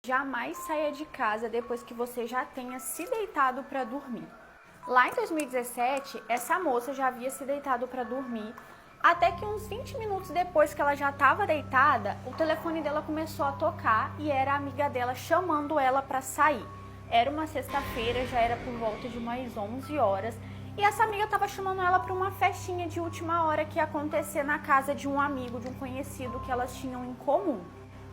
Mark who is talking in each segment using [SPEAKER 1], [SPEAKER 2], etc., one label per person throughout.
[SPEAKER 1] jamais saia de casa depois que você já tenha se deitado para dormir. Lá em 2017, essa moça já havia se deitado para dormir, até que uns 20 minutos depois que ela já estava deitada, o telefone dela começou a tocar e era a amiga dela chamando ela para sair. Era uma sexta-feira, já era por volta de umas 11 horas, e essa amiga estava chamando ela para uma festinha de última hora que ia acontecer na casa de um amigo, de um conhecido que elas tinham em comum.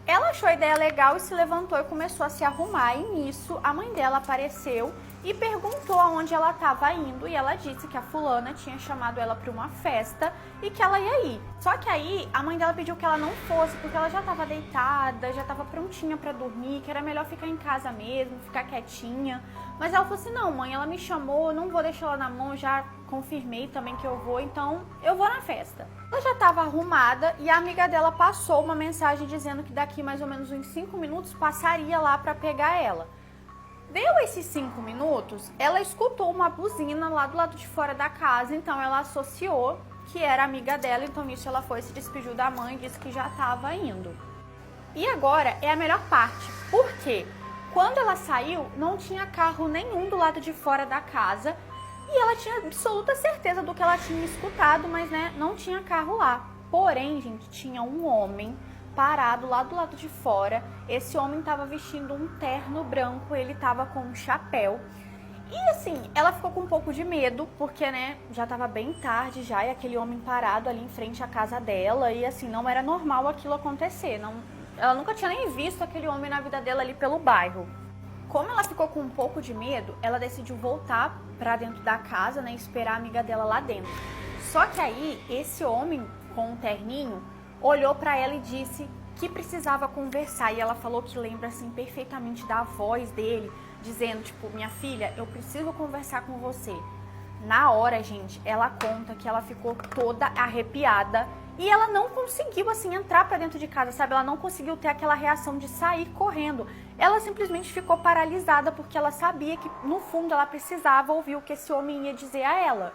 [SPEAKER 1] Ela achou a ideia legal e se levantou e começou a se arrumar, e nisso a mãe dela apareceu e perguntou aonde ela estava indo, e ela disse que a fulana tinha chamado ela para uma festa e que ela ia ir. Só que aí a mãe dela pediu que ela não fosse, porque ela já estava deitada, já estava prontinha para dormir, que era melhor ficar em casa mesmo, ficar quietinha. Mas ela falou assim, não mãe, ela me chamou, eu não vou deixar ela na mão, já confirmei também que eu vou, então eu vou na festa. Ela já estava arrumada e a amiga dela passou uma mensagem dizendo que daqui mais ou menos uns 5 minutos passaria lá para pegar ela. Deu esses 5 minutos, ela escutou uma buzina lá do lado de fora da casa, então ela associou que era amiga dela, então nisso ela foi, se despediu da mãe e disse que já estava indo. E agora é a melhor parte, porque quando ela saiu, não tinha carro nenhum do lado de fora da casa e ela tinha absoluta certeza do que ela tinha escutado, mas não tinha carro lá. Porém, gente, tinha um homem parado lá do lado de fora. Esse homem estava vestindo um terno branco, ele estava com um chapéu. E assim, ela ficou com um pouco de medo, porque já estava bem tarde já, e aquele homem parado ali em frente à casa dela, e assim, não era normal aquilo acontecer. Ela nunca tinha nem visto aquele homem na vida dela ali pelo bairro. Como ela ficou com um pouco de medo, ela decidiu voltar para dentro da casa, e esperar a amiga dela lá dentro. Só que aí, esse homem com um terninho olhou para ela e disse que precisava conversar, e ela falou que lembra assim perfeitamente da voz dele, dizendo tipo, minha filha, eu preciso conversar com você. Na hora, gente, ela conta que ela ficou toda arrepiada e ela não conseguiu assim entrar para dentro de casa, sabe? Ela não conseguiu ter aquela reação de sair correndo. Ela simplesmente ficou paralisada porque ela sabia que no fundo ela precisava ouvir o que esse homem ia dizer a ela.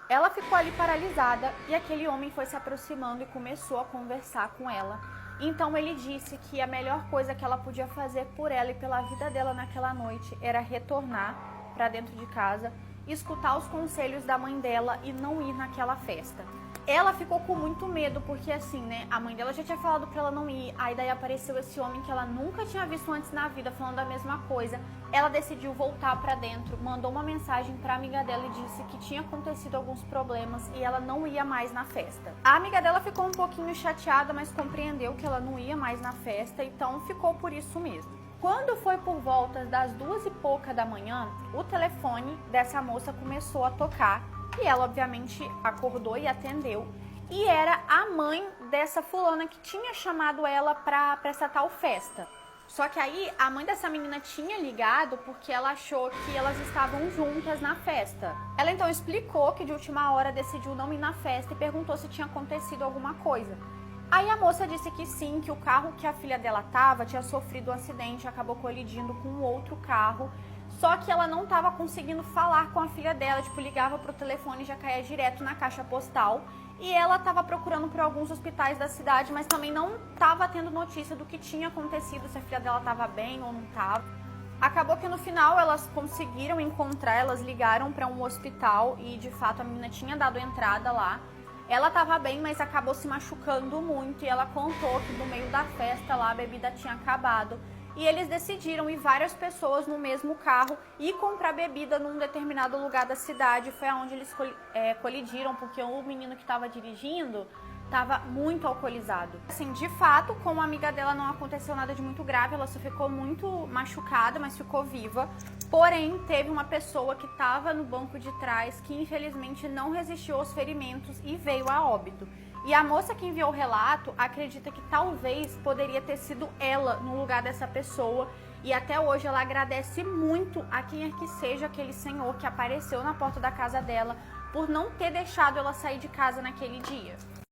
[SPEAKER 1] Ela ficou ali paralisada e aquele homem foi se aproximando e começou a conversar com ela. Então ele disse que a melhor coisa que ela podia fazer por ela e pela vida dela naquela noite era retornar para dentro de casa, escutar os conselhos da mãe dela e não ir naquela festa. Ela ficou com muito medo porque assim, a mãe dela já tinha falado pra ela não ir, aí daí apareceu esse homem que ela nunca tinha visto antes na vida falando a mesma coisa. Ela decidiu voltar pra dentro, mandou uma mensagem pra amiga dela e disse que tinha acontecido alguns problemas e ela não ia mais na festa. A amiga dela ficou um pouquinho chateada, mas compreendeu que ela não ia mais na festa, então ficou por isso mesmo. Quando foi por volta das 2 e pouca da manhã, o telefone dessa moça começou a tocar. E ela, obviamente, acordou e atendeu. E era a mãe dessa fulana que tinha chamado ela pra essa tal festa. Só que aí, a mãe dessa menina tinha ligado porque ela achou que elas estavam juntas na festa. Ela então explicou que de última hora decidiu não ir na festa e perguntou se tinha acontecido alguma coisa. Aí a moça disse que sim, que o carro que a filha dela tava tinha sofrido um acidente, acabou colidindo com um outro carro. Só que ela não estava conseguindo falar com a filha dela, ligava pro telefone e já caía direto na caixa postal. E ela estava procurando por alguns hospitais da cidade, mas também não estava tendo notícia do que tinha acontecido, se a filha dela estava bem ou não estava. Acabou que no final elas conseguiram encontrar, elas ligaram para um hospital e de fato a menina tinha dado entrada lá. Ela estava bem, mas acabou se machucando muito e ela contou que no meio da festa lá a bebida tinha acabado. E eles decidiram ir várias pessoas no mesmo carro e comprar bebida num determinado lugar da cidade. Foi aonde eles colidiram, porque o menino que estava dirigindo estava muito alcoolizado. Assim, de fato, com a amiga dela não aconteceu nada de muito grave, ela só ficou muito machucada, mas ficou viva. Porém, teve uma pessoa que estava no banco de trás que infelizmente não resistiu aos ferimentos e veio a óbito. E a moça que enviou o relato acredita que talvez poderia ter sido ela no lugar dessa pessoa. E até hoje ela agradece muito a quem quer que seja aquele senhor que apareceu na porta da casa dela por não ter deixado ela sair de casa naquele dia.